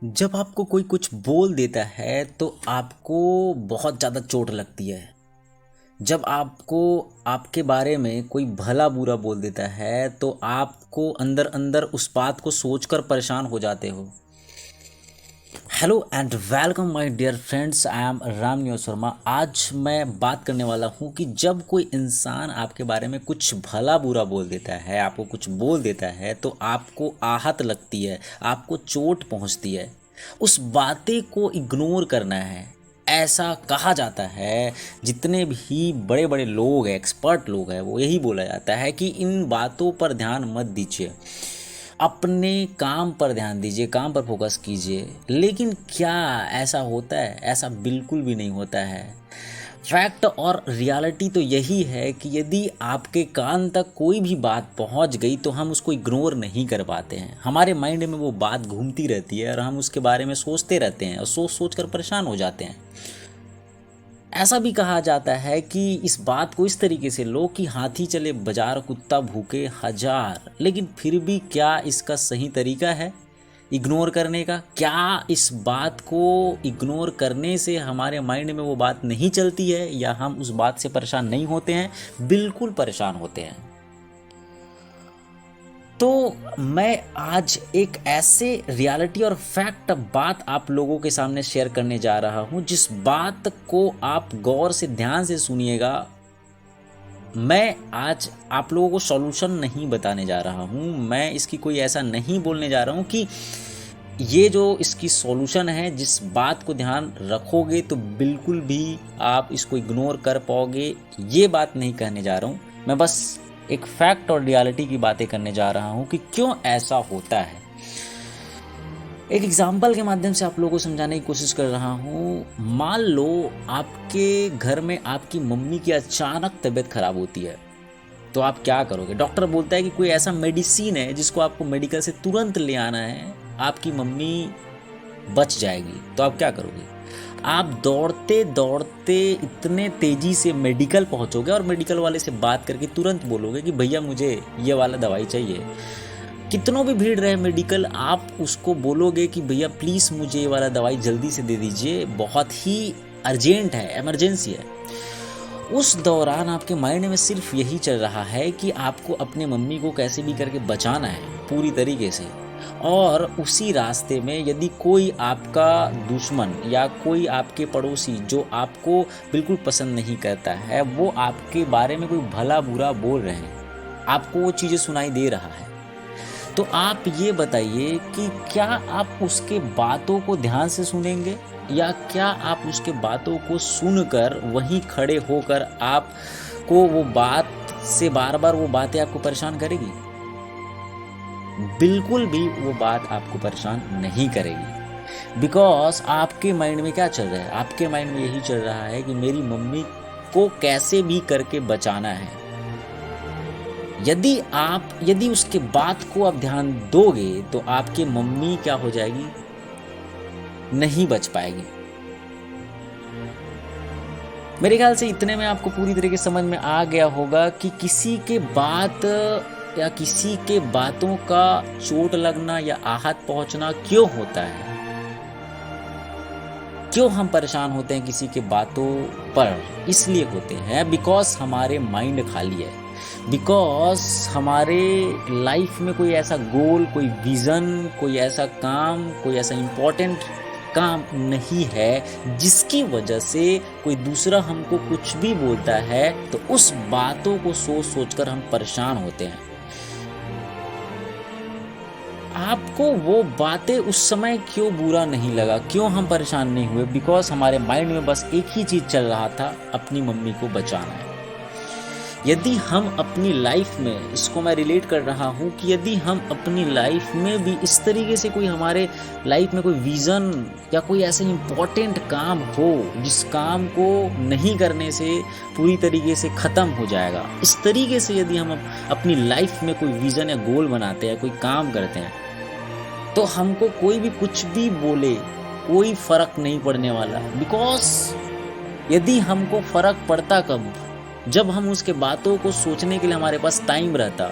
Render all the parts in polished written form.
जब आपको कोई कुछ बोल देता है तो आपको बहुत ज़्यादा चोट लगती है। जब आपको आपके बारे में कोई भला बुरा बोल देता है तो आपको अंदर अंदर उस बात को सोचकर परेशान हो जाते हो। Hello and welcome my dear friends, I am Ram Sharma. आज मैं बात करने वाला हूँ कि जब कोई इंसान आपके बारे में कुछ भला बुरा बोल देता है, आपको कुछ बोल देता है तो आपको आहत लगती है, आपको चोट पहुँचती है। उस बातें को इग्नोर करना है, ऐसा कहा जाता है। जितने भी बड़े बड़े लोग हैं, एक्सपर्ट लोग हैं, वो यही बोला जाता है कि इन बातों पर ध्यान मत दीजिए, अपने काम पर ध्यान दीजिए, काम पर फोकस कीजिए। लेकिन क्या ऐसा होता है? ऐसा बिल्कुल भी नहीं होता है। फैक्ट और रियलिटी तो यही है कि यदि आपके कान तक कोई भी बात पहुंच गई तो हम उसको इग्नोर नहीं कर पाते हैं। हमारे माइंड में वो बात घूमती रहती है और हम उसके बारे में सोचते रहते हैं और सोच सोच कर परेशान हो जाते हैं। ऐसा भी कहा जाता है कि इस बात को इस तरीके से लो कि हाथी चले बाजार, कुत्ता भूखे हजार। लेकिन फिर भी क्या इसका सही तरीका है इग्नोर करने का? क्या इस बात को इग्नोर करने से हमारे माइंड में वो बात नहीं चलती है या हम उस बात से परेशान नहीं होते हैं? बिल्कुल परेशान होते हैं। तो मैं आज एक ऐसे रियलिटी और फैक्ट बात आप लोगों के सामने शेयर करने जा रहा हूं, जिस बात को आप गौर से ध्यान से सुनिएगा। मैं आज आप लोगों को सॉल्यूशन नहीं बताने जा रहा हूं, मैं इसकी कोई ऐसा नहीं बोलने जा रहा हूं कि ये जो इसकी सॉल्यूशन है, जिस बात को ध्यान रखोगे तो बिल्कुल भी आप इसको इग्नोर कर पाओगे, ये बात नहीं कहने जा रहा हूँ। मैं बस एक फैक्ट और रियलिटी की बातें करने जा रहा हूँ कि क्यों ऐसा होता है। एक एग्जाम्पल के माध्यम से आप लोगों को समझाने की कोशिश कर रहा हूँ। मान लो आपके घर में आपकी मम्मी की अचानक तबीयत खराब होती है, तो आप क्या करोगे? डॉक्टर बोलता है कि कोई ऐसा मेडिसिन है जिसको आपको मेडिकल से तुरंत ले आना है, आपकी मम्मी बच जाएगी। तो आप क्या करोगे? आप दौड़ते दौड़ते इतने तेजी से मेडिकल पहुंचोगे और मेडिकल वाले से बात करके तुरंत बोलोगे कि भैया मुझे ये वाला दवाई चाहिए। कितनों भी भीड़ रहे मेडिकल, आप उसको बोलोगे कि भैया प्लीज़ मुझे ये वाला दवाई जल्दी से दे दीजिए, बहुत ही अर्जेंट है, इमरजेंसी है। उस दौरान आपके माइंड में सिर्फ यही चल रहा है कि आपको अपने मम्मी को कैसे भी करके बचाना है पूरी तरीके से। और उसी रास्ते में यदि कोई आपका दुश्मन या कोई आपके पड़ोसी जो आपको बिल्कुल पसंद नहीं करता है, वो आपके बारे में कोई भला बुरा बोल रहे हैं, आपको वो चीज़ें सुनाई दे रहा है, तो आप ये बताइए कि क्या आप उसके बातों को ध्यान से सुनेंगे या क्या आप उसके बातों को सुनकर वहीं खड़े होकर आपको वो बात से बार बार वो बातें आपको परेशान करेगी? बिल्कुल भी वो बात आपको परेशान नहीं करेगी। बिकॉज आपके माइंड में क्या चल रहा है? आपके माइंड में यही चल रहा है कि मेरी मम्मी को कैसे भी करके बचाना है। यदि उसके बात को आप ध्यान दोगे तो आपकी मम्मी क्या हो जाएगी? नहीं बच पाएगी। मेरे ख्याल से इतने में आपको पूरी तरीके से समझ में आ गया होगा कि किसी के बात या किसी के बातों का चोट लगना या आहत पहुंचना क्यों होता है, क्यों हम परेशान होते हैं किसी के बातों पर? इसलिए होते हैं बिकॉज हमारे माइंड खाली है, बिकॉज हमारे लाइफ में कोई ऐसा गोल, कोई विजन, कोई ऐसा काम, कोई ऐसा इम्पोर्टेंट काम नहीं है जिसकी वजह से कोई दूसरा हमको कुछ भी बोलता है तो उस बातों को सोच सोचकर हम परेशान होते हैं। आपको वो बातें उस समय क्यों बुरा नहीं लगा, क्यों हम परेशान नहीं हुए? बिकॉज हमारे माइंड में बस एक ही चीज चल रहा था, अपनी मम्मी को बचाना है। यदि हम अपनी लाइफ में, इसको मैं रिलेट कर रहा हूँ कि यदि हम अपनी लाइफ में भी इस तरीके से कोई हमारे लाइफ में कोई विज़न या कोई ऐसे इम्पोर्टेंट काम हो जिस काम को नहीं करने से पूरी तरीके से ख़त्म हो जाएगा, इस तरीके से यदि हम अपनी लाइफ में कोई विज़न या गोल बनाते हैं, कोई काम करते हैं, तो हमको कोई भी कुछ भी बोले कोई फ़र्क नहीं पड़ने वाला। बिकॉज यदि हमको फ़र्क पड़ता कब? जब हम उसके बातों को सोचने के लिए हमारे पास टाइम रहता।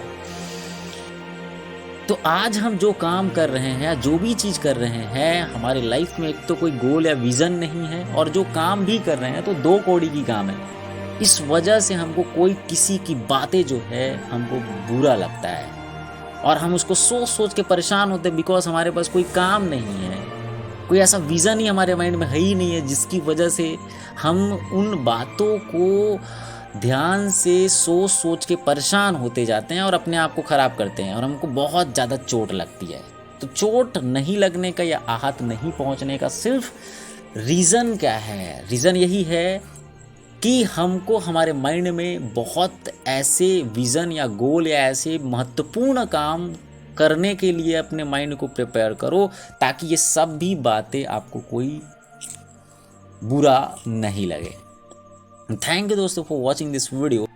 तो आज हम जो काम कर रहे हैं या जो भी चीज़ कर रहे हैं हमारे लाइफ में, एक तो कोई गोल या विज़न नहीं है, और जो काम भी कर रहे हैं तो दो कौड़ी की काम है। इस वजह से हमको कोई किसी की बातें जो है हमको बुरा लगता है और हम उसको सोच सोच के परेशान होते हैं, बिकॉज हमारे पास कोई काम नहीं है, कोई ऐसा विज़न ही हमारे माइंड में है ही नहीं है, जिसकी वजह से हम उन बातों को ध्यान से सोच सोच के परेशान होते जाते हैं और अपने आप को ख़राब करते हैं और हमको बहुत ज़्यादा चोट लगती है। तो चोट नहीं लगने का या आहत नहीं पहुंचने का सिर्फ रीज़न क्या है? रीज़न यही है कि हमको हमारे माइंड में बहुत ऐसे विज़न या गोल या ऐसे महत्वपूर्ण काम करने के लिए अपने माइंड को प्रिपेयर करो, ताकि ये सब भी बातें आपको कोई बुरा नहीं लगे। थैंक यू दोस्तों फॉर वॉचिंग दिस वीडियो।